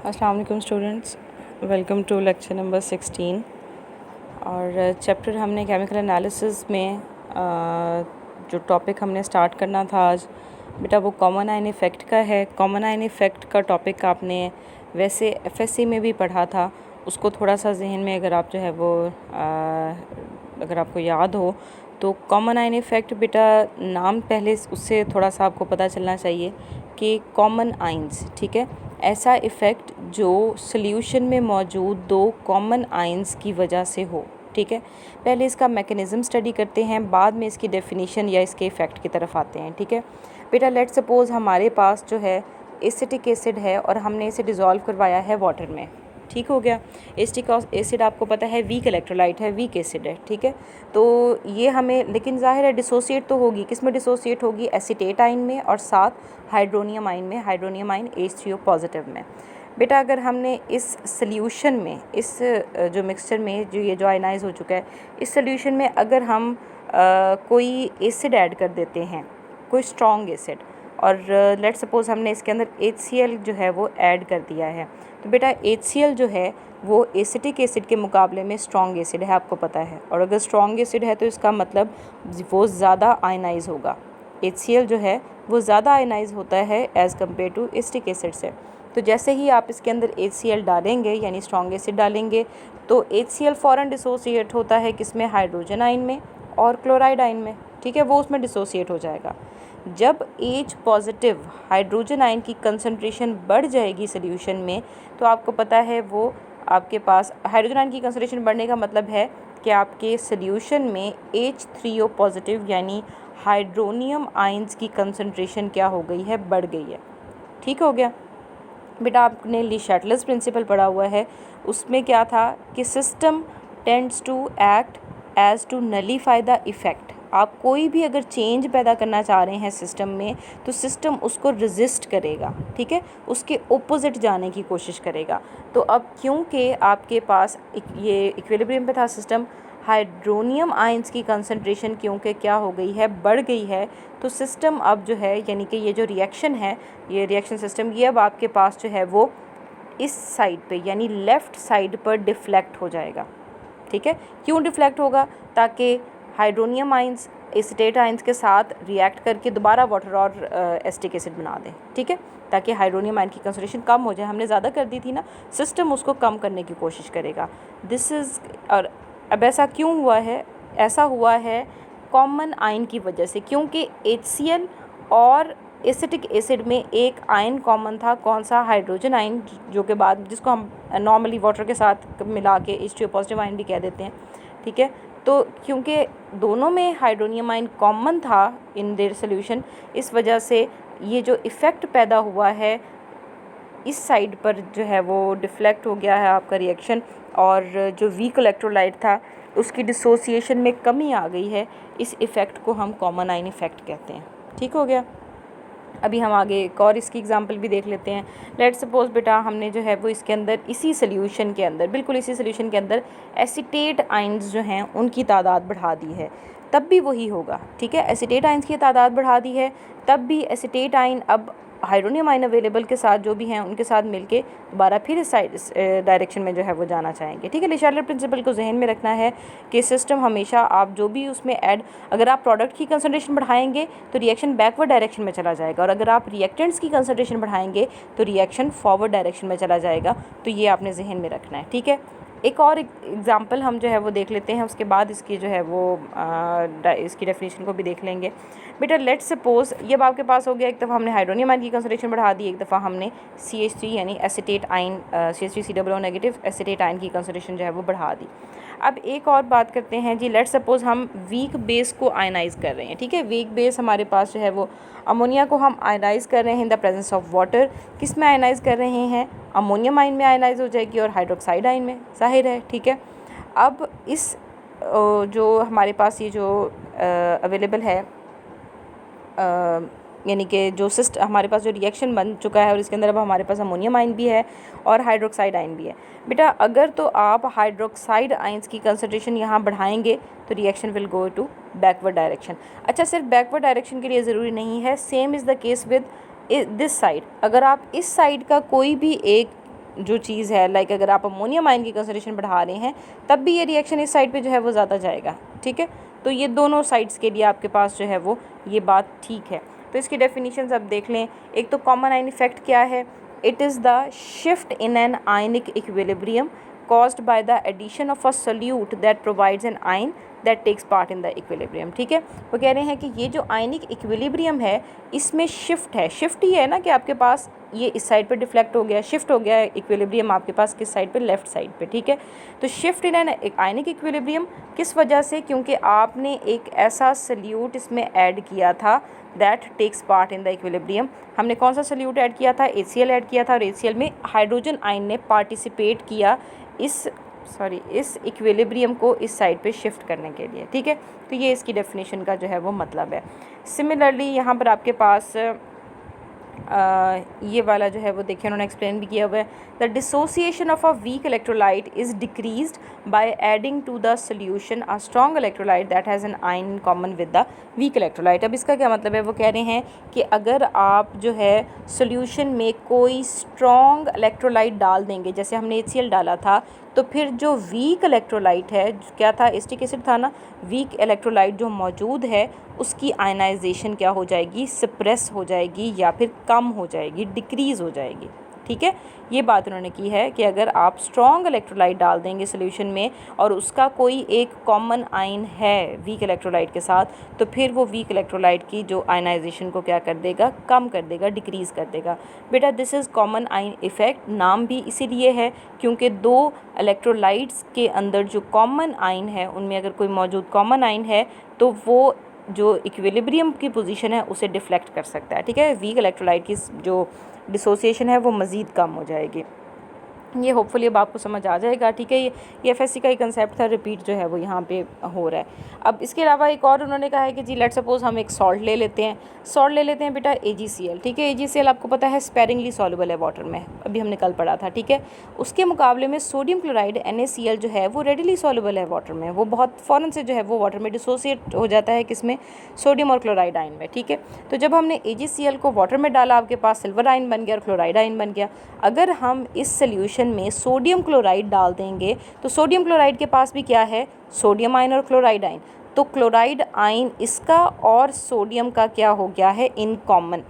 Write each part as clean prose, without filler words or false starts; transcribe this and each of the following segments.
अस्सलाम वालेकुम students, welcome to lecture number 16। और चैप्टर हमने केमिकल एनालिसिस में जो टॉपिक हमने स्टार्ट करना था आज बेटा वो कॉमन आयन इफ़ेक्ट का है। कॉमन आयन इफ़ेक्ट का टॉपिक आपने वैसे एफएससी में भी पढ़ा था, उसको थोड़ा सा जहन में अगर आप जो है वो अगर आपको याद हो तो कॉमन आयन इफ़ेक्ट बेटा नाम पहले उससे थोड़ा सा आपको पता चलना चाहिए कि कॉमन आयंस, ठीक है, ऐसा इफ़ेक्ट जो सॉल्यूशन में मौजूद दो कॉमन आयंस की वजह से हो। ठीक है, पहले इसका मैकेनिज़्म स्टडी करते हैं, बाद में इसकी डेफिनेशन या इसके इफ़ेक्ट की तरफ आते हैं। ठीक है बेटा, लेट सपोज़ हमारे पास जो है एसिटिक एसिड है और हमने इसे डिज़ोल्व करवाया है वाटर में। ठीक हो गया। एसिटिक एसिड आपको पता है वीक इलेक्ट्रोलाइट है, वीक एसिड है। ठीक है, तो ये हमें लेकिन ज़ाहिर है डिसोसिएट तो होगी, किस में डिसोसिएट होगी? एसीटेट आयन में और साथ हाइड्रोनियम आयन में, हाइड्रोनियम आयन H3O पॉजिटिव में। बेटा अगर हमने इस सॉल्यूशन में, इस जो मिक्सचर में जो ये जो आयनाइज हो चुका है, इस सॉल्यूशन में अगर हम कोई एसिड ऐड कर देते हैं, कोई स्ट्रॉन्ग एसिड, और लेट सपोज़ हमने इसके अंदर HCl जो है वो ऐड कर दिया है, तो बेटा HCl जो है वो एसिटिक एसिड के मुकाबले में स्ट्रॉन्ग एसिड है, आपको पता है। और अगर स्ट्रॉन्ग एसिड है तो इसका मतलब वो ज़्यादा आयनाइज होगा। HCl जो है वो ज़्यादा आयनाइज होता है as compare to acetic acid से। तो जैसे ही आप इसके अंदर HCl डालेंगे यानी स्ट्रॉन्ग एसिड डालेंगे तो HCl फ़ौरन डिसोसिएट होता है किसमें? हाइड्रोजन आयन में और क्लोराइड आयन में। ठीक है, वो उसमें डिसोसिएट हो जाएगा। जब H पॉजिटिव हाइड्रोजन आयन की कंसंट्रेशन बढ़ जाएगी सोल्यूशन में, तो आपको पता है वो आपके पास हाइड्रोजन आयन की कंसंट्रेशन बढ़ने का मतलब है कि आपके सोल्यूशन में H3O पॉजिटिव यानी हाइड्रोनियम आयंस की कंसंट्रेशन क्या हो गई है? बढ़ गई है। ठीक हो गया बेटा, आपने ली शैटलर्स प्रिंसिपल पढ़ा हुआ है, उसमें क्या था कि system tends to act as to nullify the effect. आप कोई भी अगर चेंज पैदा करना चाह रहे हैं सिस्टम में तो सिस्टम उसको रेजिस्ट करेगा, ठीक है, उसके ओपोजिट जाने की कोशिश करेगा। तो अब क्योंकि आपके पास ये इक्विलिब्रियम पे था सिस्टम, हाइड्रोनियम आयंस की कंसंट्रेशन क्योंकि क्या हो गई है? बढ़ गई है, तो सिस्टम अब जो है यानी कि ये जो रिएक्शन है, ये रिएक्शन सिस्टम, ये अब आपके पास जो है वो इस साइड पे यानी लेफ़्ट साइड पर डिफ्लेक्ट हो जाएगा। ठीक है, क्यों डिफ्लेक्ट होगा? ताकि हाइड्रोनियम आयंस एसिटेट आयंस के साथ रिएक्ट करके दोबारा वाटर और एसिटिक एसिड बना दें। ठीक है, ताकि हाइड्रोनियम आयन की कंसंट्रेशन कम हो जाए। हमने ज़्यादा कर दी थी ना, सिस्टम उसको कम करने की कोशिश करेगा। दिस इज़, और अब ऐसा क्यों हुआ है? ऐसा हुआ है कॉमन आयन की वजह से, क्योंकि HCl और एसिटिक एसिड में एक आयन कॉमन था। कौन सा? हाइड्रोजन आयन, जो के बाद जिसको हम नॉर्मली वाटर के साथ मिला के H2O पॉजिटिव आयन भी कह देते हैं। ठीक है, तो क्योंकि दोनों में हाइड्रोनियम आयन कॉमन था इन देयर सोल्यूशन, इस वजह से ये जो इफ़ेक्ट पैदा हुआ है इस साइड पर जो है वो डिफ्लेक्ट हो गया है आपका रिएक्शन, और जो वीक इलेक्ट्रोलाइट था उसकी डिसोसिएशन में कमी आ गई है। इस इफ़ेक्ट को हम कॉमन आयन इफ़ेक्ट कहते हैं। ठीक हो गया। अभी हम आगे एक और इसकी एग्जांपल भी देख लेते हैं। लेट्स सपोज बेटा हमने जो है वो इसके अंदर इसी सोल्यूशन के अंदर, बिल्कुल इसी सोल्यूशन के अंदर एसिटेट आयंस जो हैं उनकी तादाद बढ़ा दी है, तब भी वही होगा। ठीक है, एसिटेट आयंस की तादाद बढ़ा दी है, तब भी एसिटेट आयन अब हाइड्रोनियम आयन अवेलेबल के साथ जो भी हैं उनके साथ मिलके दोबारा फिर इस साइड डायरेक्शन में जो है वो जाना चाहेंगे। ठीक है, ले शैटलर प्रिंसिपल को जहन में रखना है कि सिस्टम हमेशा आप जो भी उसमें ऐड, अगर आप प्रोडक्ट की कंसंट्रेशन बढ़ाएंगे तो रिएक्शन बैकवर्ड डायरेक्शन में चला जाएगा, और अगर आप रिएक्टेंट्स की कंसंट्रेशन बढ़ाएंगे तो रिएक्शन फॉरवर्ड डायरेक्शन में चला जाएगा। तो ये आपने जहन में रखना है। ठीक है, एक और एग्जांपल हम जो है वो देख लेते हैं, उसके बाद इसकी जो है वो इसकी डेफिनेशन को भी देख लेंगे। बेटा लेट सपोज ये अब आपके पास हो गया, एक दफ़ा हमने हाइड्रोनियम आयन की कंसंट्रेशन बढ़ा दी, एक दफ़ा हमने CH3 यानी acetate ion CH3COO negative acetate ion की कंसंट्रेशन जो है वो बढ़ा दी। अब एक और बात करते हैं जी, लेट सपोज़ हम वीक बेस को आयनाइज़ कर रहे हैं। ठीक है, वीक बेस हमारे पास जो है वो अमोनिया को हम आयनाइज़ कर रहे हैं in the presence of water. किस में आयनाइज़ कर रहे हैं? अमोनियम आयन में आयनाइज़ हो जाएगी और हाइड्रोक्साइड आयन में, ज़ाहिर है। ठीक है, अब इस जो हमारे पास ये जो अवेलेबल है यानी कि जो हमारे पास जो रिएक्शन बन चुका है और इसके अंदर अब हमारे पास अमोनियम आयन भी है और हाइड्रोक्साइड आयन भी है। बेटा अगर तो आप हाइड्रोक्साइड आयंस की कंसंट्रेशन यहाँ बढ़ाएंगे तो reaction will go to backward direction. अच्छा, सिर्फ बैकवर्ड डायरेक्शन के लिए ज़रूरी नहीं है, same is the case with this side. अगर आप इस साइड का कोई भी एक जो चीज़ है, लाइक अगर आप अमोनियम आयन की कंसंट्रेशन बढ़ा रहे हैं तब भी ये रिएक्शन इस साइड पे जो है वो ज़्यादा जाएगा, ठीक है। तो ये दोनों साइड्स के लिए आपके पास जो है वो ये बात ठीक है। तो इसकी डेफिनेशंस अब देख लें। एक तो कॉमन आयन इफेक्ट क्या है? It is the shift in an ionic equilibrium caused by the addition of a solute that provides an ion that takes part in the equilibrium, ठीक है। वो कह रहे हैं कि ये जो आयनिक इक्विलिब्रियम है इसमें शिफ्ट है। शिफ्ट ये है ना कि आपके पास ये इस साइड पे डिफ्लेक्ट हो गया, शिफ्ट हो गया इक्विलिब्रियम आपके पास किस साइड पे? लेफ्ट साइड पे, ठीक है। तो shift in an ionic equilibrium किस वजह से? क्योंकि आपने एक ऐसा सल्यूट इसमें ऐड किया था that takes part in the equilibrium. हमने कौन सा सल्यूट ऐड किया था? HCl ऐड किया था, और HCl में हाइड्रोजन आयन ने पार्टिसिपेट किया इस इक्विलिब्रियम को इस साइड पे शिफ्ट करने के लिए, ठीक है। तो ये इसकी डेफिनेशन का जो है वो मतलब है। सिमिलरली यहाँ पर आपके पास ये वाला जो है वो देखिए उन्होंने एक्सप्लेन भी किया हुआ है। The dissociation of a weak electrolyte is decreased by adding to the solution a strong electrolyte that has an ion in common with the weak electrolyte. अब इसका क्या मतलब है? वो कह रहे हैं कि अगर आप जो है सोल्यूशन में कोई स्ट्रॉन्ग इलेक्ट्रोलाइट डाल देंगे, जैसे हमने HCl डाला था, तो फिर जो वीक इलेक्ट्रोलाइट है, क्या था? एसिटिक एसिड था ना। वीक इलेक्ट्रोलाइट जो मौजूद है उसकी आयनाइजेशन क्या हो जाएगी? सप्रेस हो जाएगी या फिर कम हो जाएगी, डिक्रीज़ हो जाएगी, ठीक है। ये बात उन्होंने की है कि अगर आप स्ट्रॉन्ग इलेक्ट्रोलाइट डाल देंगे सोल्यूशन में और उसका कोई एक कॉमन आयन है वीक इलेक्ट्रोलाइट के साथ, तो फिर वो वीक इलेक्ट्रोलाइट की जो आयनाइजेशन को क्या कर देगा? कम कर देगा, डिक्रीज़ कर देगा। बेटा this is common ion effect. नाम भी इसीलिए है क्योंकि दो इलेक्ट्रोलाइट्स के अंदर जो कॉमन आयन है उनमें अगर कोई मौजूद कॉमन आयन है तो वो जो इक्विलिब्रियम की पोजीशन है उसे डिफ्लेक्ट कर सकता है, ठीक है। वीक इलेक्ट्रोलाइट की जो डिसोसिएशन है वो मज़ीद कम हो जाएगी। ये होपफुली अब आपको समझ आ जाएगा, ठीक है। ये FSC का ही कंसेप्ट था, रिपीट जो है वो यहाँ पे हो रहा है। अब इसके अलावा एक और उन्होंने कहा है कि जी लेट सपोज़ हम एक सॉल्ट ले लेते हैं बेटा AgCl, ठीक है। AgCl आपको पता है स्पेरिंगली सॉल्युबल है वाटर में, अभी हमने कल पढ़ा था, ठीक है। उसके मुकाबले में सोडियम क्लोराइड NaCl जो है वो रेडिली सॉल्युबल है वाटर में, वो बहुत फ़ौरन से जो है वो वाटर में डिसोसिएट हो जाता है, किसमें? सोडियम और क्लोराइड आयन में, ठीक है। तो जब हमने AgCl को वाटर में डाला आपके पास सिल्वर आयन बन गया और क्लोराइड आयन बन गया। अगर हम इस सोल्यूशन में सोडियम क्लोराइड डाल देंगे तो सोडियम क्लोराइड के पास भी क्या है? सोडियम आयन और क्लोराइड आयन। तो क्लोराइड आयन इसका और सोडियम का क्या हो गया है? In common.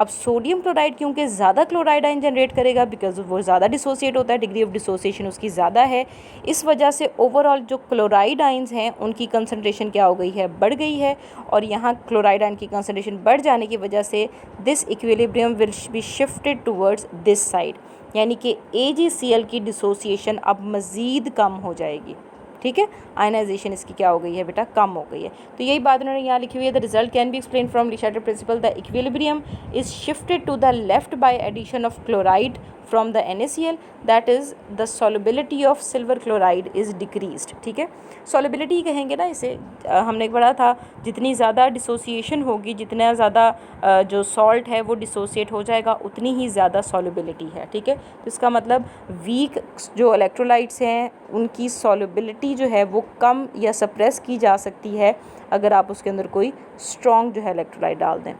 अब सोडियम क्लोराइड क्योंकि ज़्यादा क्लोराइड आयन जनरेट करेगा बिकॉज वो ज़्यादा डिसोसिएट होता है, डिग्री ऑफ डिसोसिएशन उसकी ज़्यादा है, इस वजह से ओवरऑल जो क्लोराइड आयन्स हैं उनकी कंसंट्रेशन क्या हो गई है? बढ़ गई है। और यहाँ क्लोराइड आयन की कंसंट्रेशन बढ़ जाने की वजह से this equilibrium will be shifted towards this side, यानी कि AgCl की डिसोसिएशन अब मज़ीद कम हो जाएगी, ठीक है। आयनाइजेशन इसकी क्या हो गई है बेटा? कम हो गई है। तो यही बात उन्होंने यहाँ लिखी हुई है। The result can be explain from Le Chatelier principle. The equilibrium is shifted to the left by addition of chloride from the NaCl, that is the solubility of silver chloride is decreased, ठीक है। Solubility कहेंगे ना इसे, हमने पढ़ा था जितनी ज़्यादा डिसोसिएशन होगी, जितना ज़्यादा जो सॉल्ट है वो डिसोसिएट हो जाएगा उतनी ही ज़्यादा सॉल्युबिलिटी है, ठीक है। तो इसका मतलब वीक जो इलेक्ट्रोलाइट्स हैं उनकी सॉल्युबिलिटी जो है वो कम या सप्रेस की जा सकती है अगर आप उसके अंदर कोई स्ट्रॉन्ग जो है इलेक्ट्रोलाइट डाल दें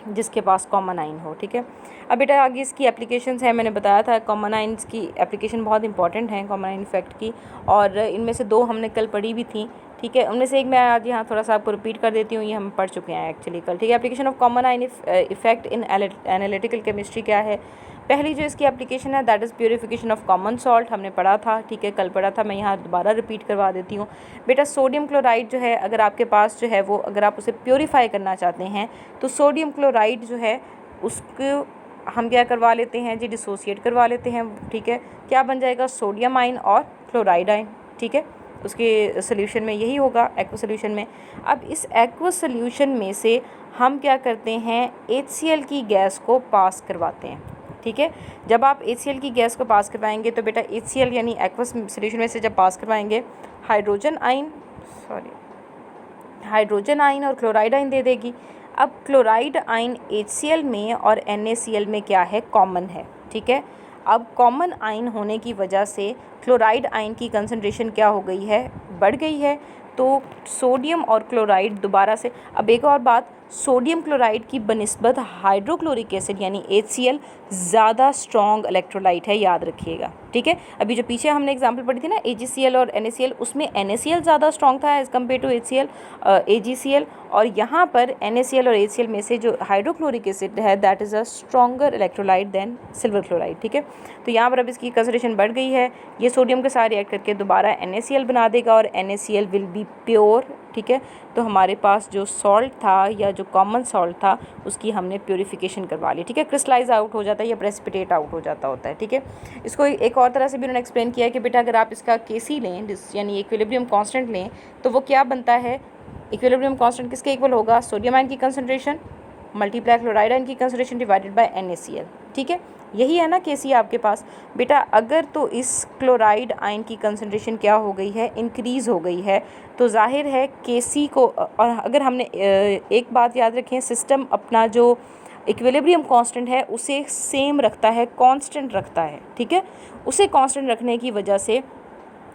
जिसके पास कॉमन आयन हो, ठीक है। अब बेटा आगे इसकी एप्लीकेशंस हैं, मैंने बताया था कॉमन आयन्स की एप्लीकेशन बहुत इंपॉर्टेंट है कॉमन आयन इफेक्ट की, और इनमें से दो हमने कल पढ़ी भी थी, ठीक है। उनमें से एक मैं आज यहाँ थोड़ा सा आपको रिपीट कर देती हूँ, ये हम पढ़ चुके हैं एक्चुअली कल, ठीक है। Application of common ion effect in analytical chemistry क्या है? पहली जो इसकी एप्लीकेशन है that is purification of common salt, हमने पढ़ा था, ठीक है, कल पढ़ा था, मैं यहाँ दोबारा रिपीट करवा देती हूँ। बेटा सोडियम क्लोराइड जो है अगर आपके पास जो है वो अगर आप उसे प्योरीफाई करना चाहते हैं तो सोडियम क्लोराइड जो है उसको हम क्या करवा लेते हैं जी? डिसोसिएट करवा लेते हैं, ठीक है। क्या बन जाएगा? सोडियम आयन और क्लोराइड आयन, ठीक है। उसके सोल्यूशन में यही होगा एक्वा सोल्यूशन में। अब इस एक्वा सोल्यूशन में से हम क्या करते हैं? HCl की गैस को पास करवाते हैं, ठीक है। जब आप HCl की गैस को पास करवाएंगे तो बेटा HCl यानी एक्वा सोल्यूशन में से जब पास करवाएंगे हाइड्रोजन आयन और क्लोराइड आयन दे देगी। अब क्लोराइड आयन HCl में और NaCl में क्या है? कॉमन है, ठीक है। अब कॉमन आयन होने की वजह से क्लोराइड आयन की कंसंट्रेशन क्या हो गई है? बढ़ गई है। तो सोडियम और क्लोराइड दोबारा से, अब एक और बात, सोडियम क्लोराइड की बनिस्बत हाइड्रोक्लोरिक एसिड यानी HCl ज़्यादा स्ट्रॉन्ग इलेक्ट्रोलाइट है, याद रखिएगा, ठीक है। अभी जो पीछे हमने एग्जांपल पढ़ी थी ना AgCl और NaCl, उसमें NaCl ज़्यादा स्ट्रॉन्ग था एज़ कम्पेयर टू AgCl, और यहाँ पर NaCl और HCl में से जो हाइड्रोक्लोरिक एसिड है that is a stronger electrolyte than silver chloride, ठीक है। तो यहाँ पर अब इसकी कंसंट्रेशन बढ़ गई है, ये सोडियम के साथ रिएक्ट करके दोबारा NaCl बना देगा और NaCl विल बी प्योर, ठीक है। तो हमारे पास जो सॉल्ट था या जो कॉमन सॉल्ट था उसकी हमने प्योरीफिकेशन करवा ली, ठीक है। क्रिस्टलाइज आउट हो जाता है या प्रेसिपिटेट आउट हो जाता होता है, ठीक है। इसको एक और तरह से भी उन्होंने एक्सप्लेन किया है कि बेटा अगर आप इसका Kc लें यानी इक्विलिब्रियम कांस्टेंट लें तो वो क्या बनता है, इक्विलिब्रियम कांस्टेंट किसके इक्वल होगा, सोडियम आयन की कंसंट्रेशन मल्टीप्लाई क्लोराइड आयन की कंसंट्रेशन डिवाइडेड बाय NaCl, ठीक है। यही है ना Kc आपके पास बेटा। अगर तो इस क्लोराइड आयन की कंसंट्रेशन क्या हो गई है, इंक्रीज़ हो गई है, तो जाहिर है Kc को, और अगर हमने एक बात याद रखें, सिस्टम अपना जो इक्विलिब्रियम कांस्टेंट है उसे सेम रखता है, कांस्टेंट रखता है, ठीक है। उसे कांस्टेंट रखने की वजह से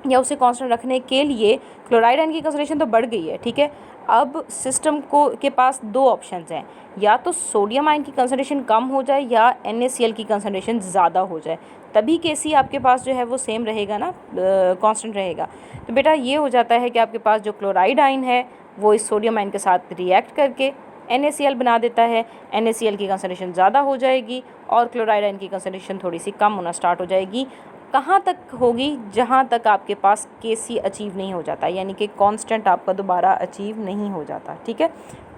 या उसे कांस्टेंट रखने के लिए क्लोराइड आयन की कंसंट्रेशन तो बढ़ गई है, ठीक है। अब सिस्टम को के पास दो ऑप्शंस हैं, या तो सोडियम आयन की कंसंट्रेशन कम हो जाए या NaCl की कंसंट्रेशन ज़्यादा हो जाए, तभी Kc आपके पास जो है वो सेम रहेगा ना, कांस्टेंट रहेगा। तो बेटा ये हो जाता है कि आपके पास जो क्लोराइड आयन है वो इस सोडियम आयन के साथ रिएक्ट करके NaCl बना देता है, NaCl की कंसंट्रेशन ज़्यादा हो जाएगी और क्लोराइड आयन की कंसंट्रेशन थोड़ी सी कम होना स्टार्ट हो जाएगी। कहाँ तक होगी, जहाँ तक आपके पास Kc अचीव नहीं हो जाता, यानी कि कांस्टेंट आपका दोबारा अचीव नहीं हो जाता, ठीक है।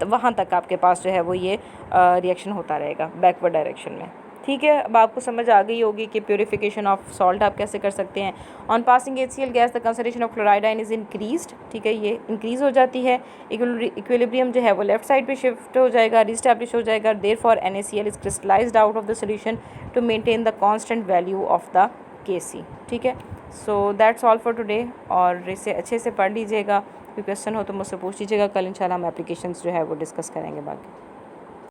तो वहाँ तक आपके पास जो है वो ये रिएक्शन होता रहेगा बैकवर्ड डायरेक्शन में, ठीक है। अब आपको समझ आ गई होगी कि प्योरीफिकेशन ऑफ सॉल्ट आप कैसे कर सकते हैं। On passing HCl gas the concentration of chloride ion is increased, ठीक है, ये इंक्रीज़ हो जाती है, इक्विलिब्रियम जो है वो लेफ्ट साइड पे शिफ्ट हो जाएगा, रिस्टैब्लिश हो जाएगा। Therefore NaCl is crystallised out of the solution to maintain the constant value of the Kc, ठीक है। So that's all for today, और इसे अच्छे से पढ़ लीजिएगा, कोई क्वेश्चन हो तो मुझसे पूछ लीजिएगा। कल इंशाल्लाह हम एप्लीकेशंस जो है वो डिस्कस करेंगे बाकी।